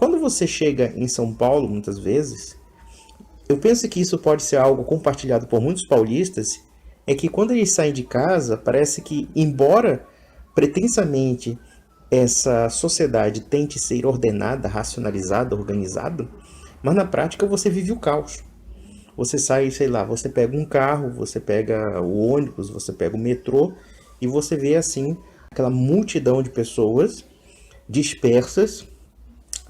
Quando você chega em São Paulo, muitas vezes, eu penso que isso pode ser algo compartilhado por muitos paulistas, é que quando eles saem de casa, parece que, embora pretensamente essa sociedade tente ser ordenada, racionalizada, organizada, mas na prática você vive o caos. Você sai, sei lá, você pega um carro, você pega o ônibus, você pega o metrô e você vê assim aquela multidão de pessoas dispersas,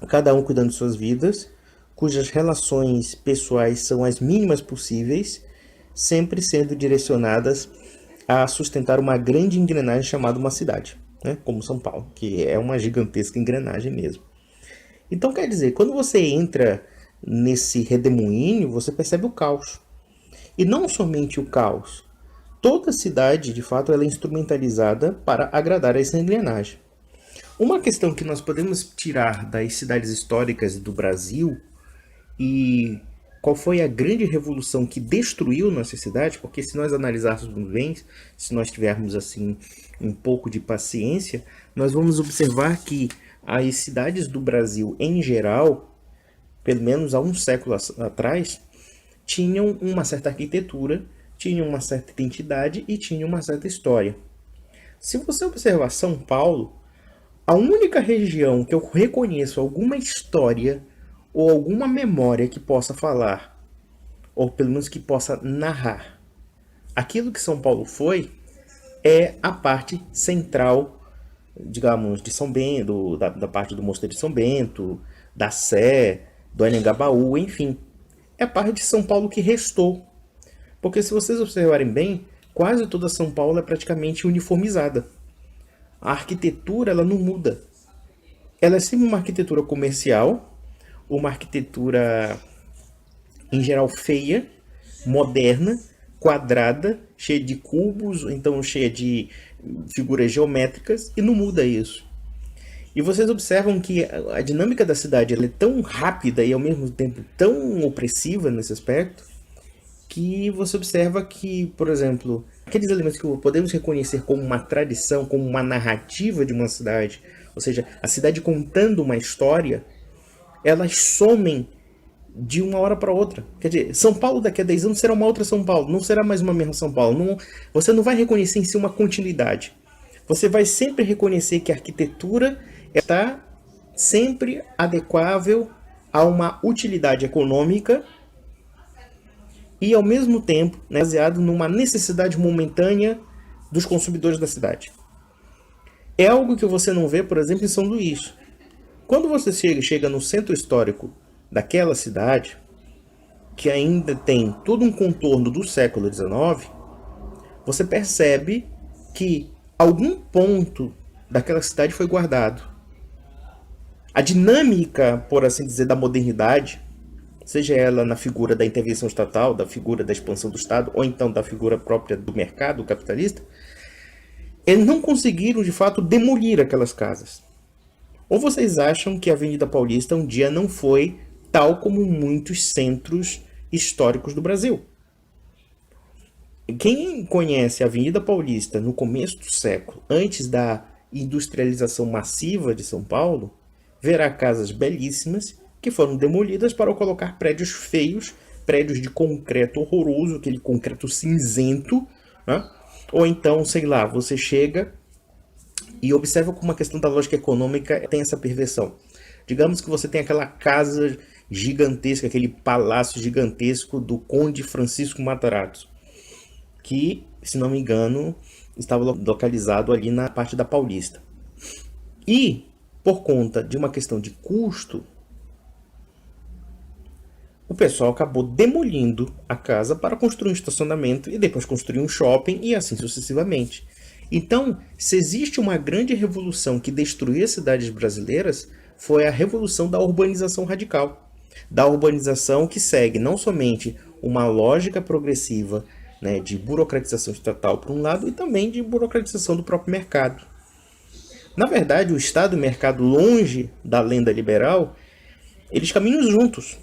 cada um cuidando de suas vidas, cujas relações pessoais são as mínimas possíveis, sempre sendo direcionadas a sustentar uma grande engrenagem chamada uma cidade, né? Como São Paulo, que é uma gigantesca engrenagem mesmo. Então quer dizer, quando você entra nesse redemoinho, você percebe o caos. E não somente o caos. Toda cidade, de fato, ela é instrumentalizada para agradar a essa engrenagem. Uma questão que nós podemos tirar das cidades históricas do Brasil e qual foi a grande revolução que destruiu nossa cidade, porque se nós analisarmos bem, se nós tivermos assim um pouco de paciência, nós vamos observar que as cidades do Brasil em geral, pelo menos há um século atrás, tinham uma certa arquitetura, tinham uma certa identidade e tinham uma certa história. Se você observar São Paulo, a única região que eu reconheço alguma história ou alguma memória que possa falar, ou pelo menos que possa narrar aquilo que São Paulo foi, é a parte central, digamos, de São Bento, da parte do Mosteiro de São Bento, da Sé, do Anhangabaú, enfim. É a parte de São Paulo que restou. Porque se vocês observarem bem, quase toda São Paulo é praticamente uniformizada. A arquitetura ela não muda. Ela é sempre uma arquitetura comercial, uma arquitetura em geral feia, moderna, quadrada, cheia de cubos, então cheia de figuras geométricas, e não muda isso. E vocês observam que a dinâmica da cidade ela é tão rápida e ao mesmo tempo tão opressiva nesse aspecto, que você observa que, por exemplo, aqueles elementos que podemos reconhecer como uma tradição, como uma narrativa de uma cidade, ou seja, a cidade contando uma história, elas somem de uma hora para outra. Quer dizer, São Paulo daqui a 10 anos será uma outra São Paulo, não será mais uma mesma São Paulo. Não, você não vai reconhecer em si uma continuidade. Você vai sempre reconhecer que a arquitetura está sempre adequável a uma utilidade econômica e ao mesmo tempo, né, baseado numa necessidade momentânea dos consumidores da cidade. É algo que você não vê, por exemplo, em São Luís. Quando você chega no centro histórico daquela cidade, que ainda tem todo um contorno do século XIX, você percebe que algum ponto daquela cidade foi guardado. A dinâmica, por assim dizer, da modernidade, seja ela na figura da intervenção estatal, da figura da expansão do Estado, ou então da figura própria do mercado capitalista, eles não conseguiram, de fato, demolir aquelas casas. Ou vocês acham que a Avenida Paulista um dia não foi tal como muitos centros históricos do Brasil? Quem conhece a Avenida Paulista no começo do século, antes da industrialização massiva de São Paulo, verá casas belíssimas que foram demolidas para colocar prédios feios, prédios de concreto horroroso, aquele concreto cinzento, né? Ou então, sei lá, você chega e observa como a questão da lógica econômica tem essa perversão. Digamos que você tem aquela casa gigantesca, aquele palácio gigantesco do Conde Francisco Matarazzo, que, se não me engano, estava localizado ali na parte da Paulista. E, por conta de uma questão de custo, o pessoal acabou demolindo a casa para construir um estacionamento e depois construir um shopping e assim sucessivamente. Então, se existe uma grande revolução que destruiu as cidades brasileiras, foi a revolução da urbanização radical. Da urbanização que segue não somente uma lógica progressiva, né, de burocratização estatal por um lado e também de burocratização do próprio mercado. Na verdade, o Estado e o mercado, longe da lenda liberal, eles caminham juntos.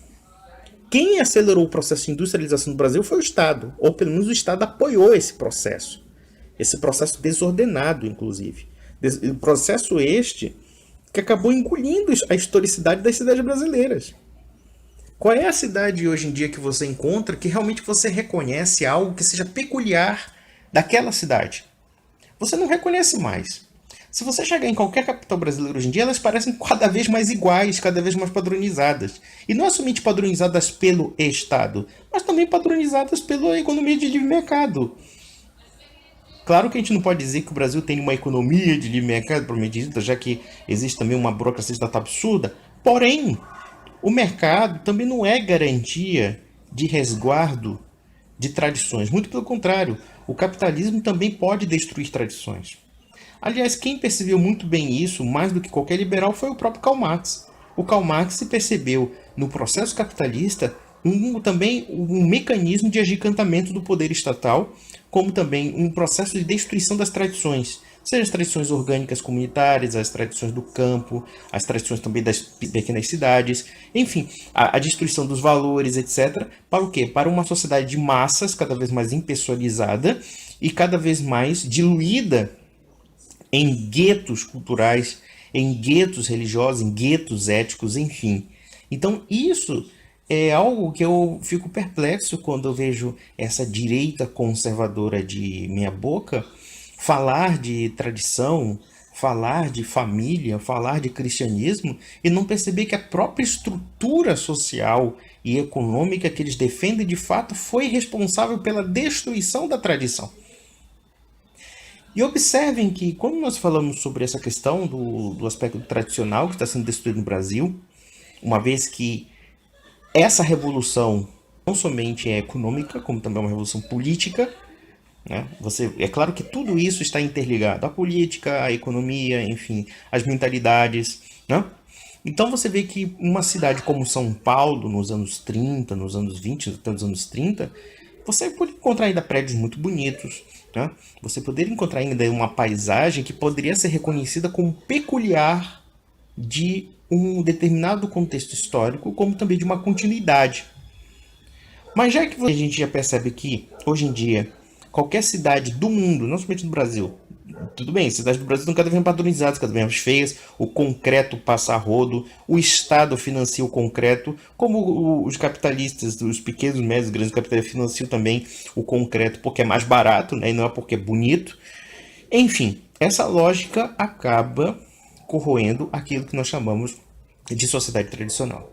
Quem acelerou o processo de industrialização do Brasil foi o Estado, ou pelo menos o Estado apoiou esse processo desordenado, inclusive. O processo este que acabou engolindo a historicidade das cidades brasileiras. Qual é a cidade hoje em dia que você encontra que realmente você reconhece algo que seja peculiar daquela cidade? Você não reconhece mais. Se você chegar em qualquer capital brasileira hoje em dia, elas parecem cada vez mais iguais, cada vez mais padronizadas. E não é somente padronizadas pelo Estado, mas também padronizadas pela economia de livre mercado. Claro que a gente não pode dizer que o Brasil tem uma economia de livre mercado prometida, já que existe também uma burocracia estatal absurda. Porém, o mercado também não é garantia de resguardo de tradições. Muito pelo contrário, o capitalismo também pode destruir tradições. Aliás, quem percebeu muito bem isso, mais do que qualquer liberal, foi o próprio Karl Marx. O Karl Marx se percebeu no processo capitalista também um mecanismo de agigantamento do poder estatal, como também um processo de destruição das tradições, seja as tradições orgânicas comunitárias, as tradições do campo, as tradições também das pequenas cidades, enfim, a destruição dos valores, etc. Para o quê? Para uma sociedade de massas cada vez mais impessoalizada e cada vez mais diluída em guetos culturais, em guetos religiosos, em guetos éticos, enfim. Então, isso é algo que eu fico perplexo quando eu vejo essa direita conservadora de meia boca falar de tradição, falar de família, falar de cristianismo e não perceber que a própria estrutura social e econômica que eles defendem de fato foi responsável pela destruição da tradição. E observem que, quando nós falamos sobre essa questão do aspecto tradicional que está sendo destruído no Brasil, uma vez que essa revolução não somente é econômica, como também é uma revolução política, né? É claro que tudo isso está interligado, a política, a economia, enfim, as mentalidades, né? Então você vê que uma cidade como São Paulo, nos anos 30, nos anos 20, até nos anos 30, você pode encontrar ainda prédios muito bonitos, né? Você poderia encontrar ainda uma paisagem que poderia ser reconhecida como peculiar de um determinado contexto histórico, como também de uma continuidade. Mas já que a gente já percebe que, hoje em dia, qualquer cidade do mundo, não somente do Brasil, tudo bem, cidades do Brasil estão cada vez mais padronizadas, cada vez mais feias, o concreto passa a rodo, o Estado financia o concreto, como os capitalistas, os pequenos, médios, grandes capitalistas financiam também o concreto porque é mais barato, né, e não é porque é bonito. Enfim, essa lógica acaba corroendo aquilo que nós chamamos de sociedade tradicional.